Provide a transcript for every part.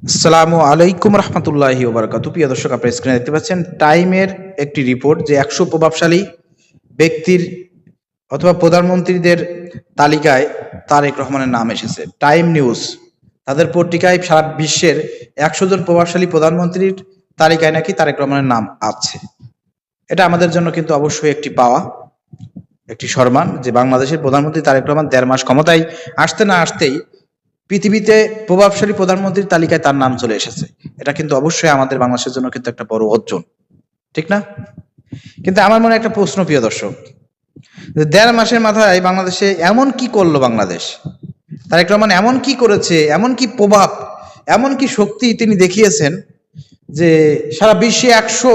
আসসালামু আলাইকুম রহমতুল্লাহি ওয়া বারাকাতুহু। প্রিয় দর্শক, আপনারা স্ক্রিনে দেখতে পাচ্ছেন টাইমের একটি রিপোর্ট যে 100 প্রভাবশালী ব্যক্তির অথবা প্রধানমন্ত্রীদের তালিকায় তারেক রহমানের নাম এসেছে। টাইম নিউজ তাদের পত্রিকায় সারা বিশ্বের 100 জন প্রভাবশালী প্রধানমন্ত্রীর তালিকায় নাকি তারেক রহমানের নাম আছে। এটা আমাদের জন্য কিন্তু অবশ্যই একটি পাওয়া, একটি সম্মান যে বাংলাদেশের প্রধানমন্ত্রী তারেক রহমান 1.5 মাস ক্ষমতায় আসতে না আসতেই পৃথিবীতে প্রভাবশালী প্রধানমন্ত্রীর তালিকায় তার নাম চলে এসেছে। এটা কিন্তু অবশ্যই আমাদের বাংলাদেশের জন্য কিন্তু একটা বড় অর্জন, ঠিক না? কিন্তু আমার মনে একটা প্রশ্ন, প্রিয় দর্শক, যে 1.5 মাসের মাথায় বাংলাদেশে এমন কি করলো বাংলাদেশ? তারেক রহমান এমন কি করেছে, এমন কি প্রভাব, এমন কি শক্তি তিনি দেখিয়েছেন যে সারা বিশ্বে 100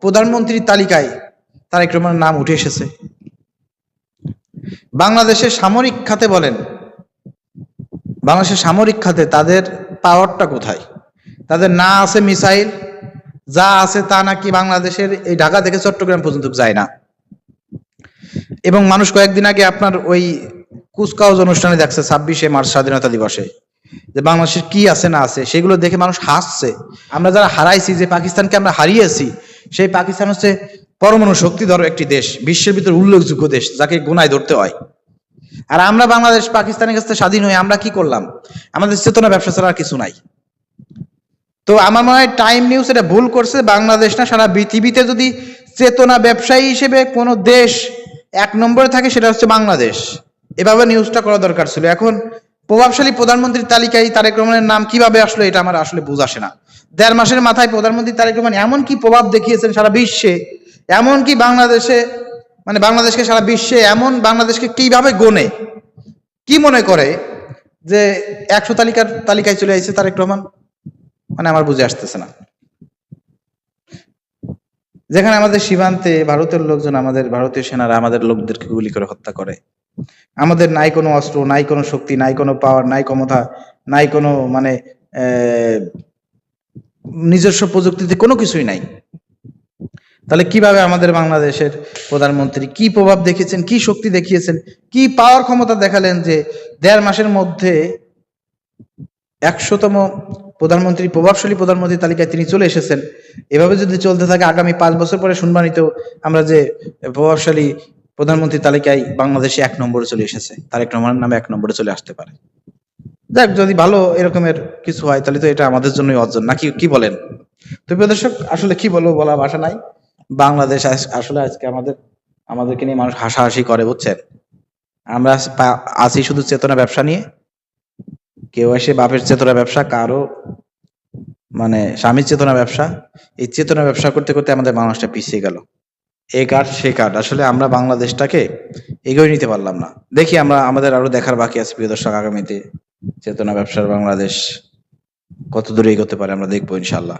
প্রধানমন্ত্রীর তালিকায় তারেক রহমানের নাম উঠে এসেছে। বাংলাদেশের সামরিক খাতে বলেন, বাংলাদেশের সামরিক খাতে তাদের পাওয়ারটা কোথায়? তাদের না আছে মিসাইল, যা আছে তা নাকি বাংলাদেশের এই ঢাকা থেকে চট্টগ্রাম পর্যন্ত যায় না। এবং মানুষ কয়েকদিন আগে আপনার ওই কুচকাওয়াজ অনুষ্ঠানে দেখছে 26শে মার্চ স্বাধীনতা দিবসে যে বাংলাদেশের কি আছে না আছে সেগুলো দেখে মানুষ হাসছে। আমরা যারা হারাইছি, যে পাকিস্তানকে আমরা হারিয়েছি, সেই পাকিস্তান হচ্ছে পরমাণু শক্তিধর একটি দেশ, বিশ্বের ভিতর উল্লেখযোগ্য দেশ, যাকে গোনায় ধরতে হয়। আর আমরা বাংলাদেশ পাকিস্তানের কাছে স্বাধীন হয়ে আমরা কি করলাম? আমাদের চেতনা ব্যবসা ছাড়া আর কিছু নাই। তো আমার মনে হয় টাইম নিউজ এটা ভুল করছে। বাংলাদেশ না, সারা পৃথিবীতে যদি চেতনা ব্যবসায়ী হিসেবে কোনো দেশ 1 নম্বরে থাকে সেটা হচ্ছে বাংলাদেশ। এভাবে নিউজটা করা দরকার ছিল। এখন প্রভাবশালী প্রধানমন্ত্রীর তালিকায় তারেক রহমানের নাম কিভাবে আসলো এটা আমার আসলে বুঝ আসে না। 1.5 মাসের মাথায় প্রধানমন্ত্রী তারেক রহমান এমন কি প্রভাব দেখিয়েছেন সারা বিশ্বে, এমন কি বাংলাদেশে, মানে বাংলাদেশকে সারা বিশ্বে এমন বাংলাদেশকে কিভাবে গোনে, কি মনে করে যে 100 তালিকায় চলে আসছে তারেক রহমান? মানে আমার বুঝে আসতেছে না। যেখানে আমাদের সীমান্তে ভারতের লোকজন, আমাদের ভারতীয় সেনারা আমাদের লোকদেরকে গুলি করে হত্যা করে, আমাদের নাই কোনো অস্ত্র, নাই কোনো শক্তি, নাই কোনো পাওয়ার, নাই ক্ষমতা, নাই কোনো মানে নিজস্ব প্রযুক্তিতে কোনো কিছুই নাই, তাহলে কিভাবে আমাদের বাংলাদেশের প্রধানমন্ত্রী কি প্রভাব দেখিয়েছেন, কি শক্তি দেখিয়েছেন, কি পাওয়ার ক্ষমতা দেখালেন যে 1.5 মাসের মধ্যে 100তম প্রধানমন্ত্রী, প্রভাবশালী প্রধানমন্ত্রী তালিকায় তিনি চলে এসেছেন। এভাবে যদি চলতে থাকে আগামী 5 বছর পরে শুনবানিতেও আমরা যে প্রভাবশালী প্রধানমন্ত্রী তালিকায় বাংলাদেশে 1 নম্বরে চলে এসেছে, তারেক রহমানের নামে 1 নম্বরে চলে আসতে পারে। যাক, যদি ভালো এরকমের কিছু হয় তাহলে তো এটা আমাদের জন্যই অর্জন, নাকি কি বলেন? তো প্রিয় দর্শক, আসলে কি বলবো, বলা ভাষা নাই। বাংলাদেশ আসলে আজকে আমাদেরকে নিয়ে মানুষ হাসাহাসি করে, বুঝছেন? আমরা আছি শুধু চেতনা ব্যবসা নিয়ে। কেউ এসে বাপের চেতনা ব্যবসা, কারো মানে স্বামীর চেতনা ব্যবসা। এই চেতনা ব্যবসা করতে করতে আমাদের মানুষটা পিছিয়ে গেল। এ কাঠ সে কাঠ, আসলে আমরা বাংলাদেশটাকে এগিয়ে নিতে পারলাম না। দেখি আমরা, আমাদের আরো দেখার বাকি আছে প্রিয় দর্শক, আগামীতে চেতনা ব্যবসার বাংলাদেশ কত দূরে এগোতে পারে আমরা দেখবো ইনশাল্লাহ।